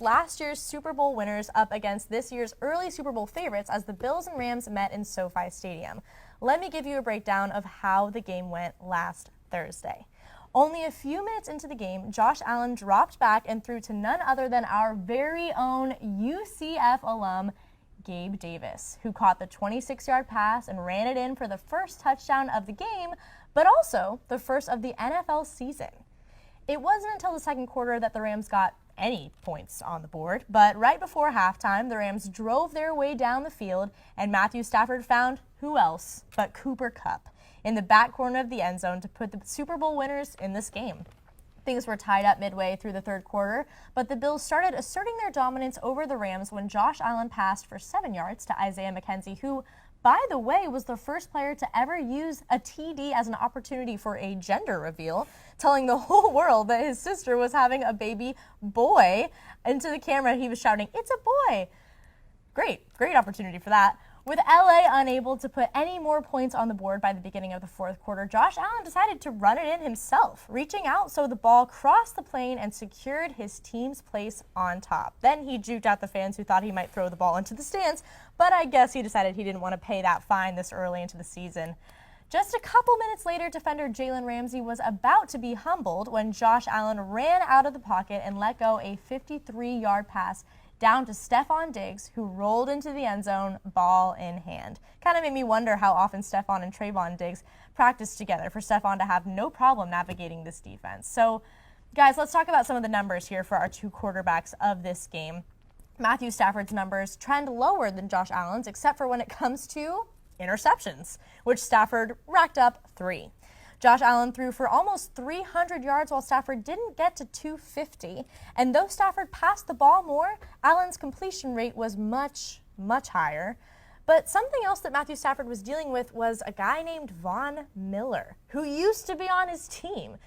Last year's Super Bowl winners up against this year's early Super Bowl favorites as the Bills and Rams met in SoFi Stadium. Let me give you a breakdown of how the game went last Thursday. Only a few minutes into the game, Josh Allen dropped back and threw to none other than our very own UCF alum, Gabe Davis, who caught the 26-yard pass and ran it in for the first touchdown of the game, but also the first of the NFL season. It wasn't until the second quarter that the Rams got any points on the board, but right before halftime, the Rams drove their way down the field, and Matthew Stafford found who else but Cooper Kupp in the back corner of the end zone to put the Super Bowl winners in this game. Things were tied up midway through the third quarter, but the Bills started asserting their dominance over the Rams when Josh Allen passed for 7 yards to Isaiah McKenzie, who, by the way, was the first player to ever use a TD as an opportunity for a gender reveal, telling the whole world that his sister was having a baby boy. Into the camera, he was shouting, "It's a boy!" Great opportunity for that. With LA unable to put any more points on the board by the beginning of the fourth quarter, Josh Allen decided to run it in himself, reaching out so the ball crossed the plane and secured his team's place on top. Then he juked out the fans who thought he might throw the ball into the stands, but I guess he decided he didn't want to pay that fine this early into the season. Just a couple minutes later, defender Jalen Ramsey was about to be humbled when Josh Allen ran out of the pocket and let go a 53-yard pass down to Stefon Diggs, who rolled into the end zone, ball in hand. Kind of made me wonder how often Stefon and Trayvon Diggs practiced together for Stefon to have no problem navigating this defense. So, guys, let's talk about some of the numbers here for our two quarterbacks of this game. Matthew Stafford's numbers trend lower than Josh Allen's, except for when it comes to interceptions, which Stafford racked up 3. Josh Allen threw for almost 300 yards while Stafford didn't get to 250. And though Stafford passed the ball more, Allen's completion rate was much higher. But something else that Matthew Stafford was dealing with was a guy named Von Miller, who used to be on his team.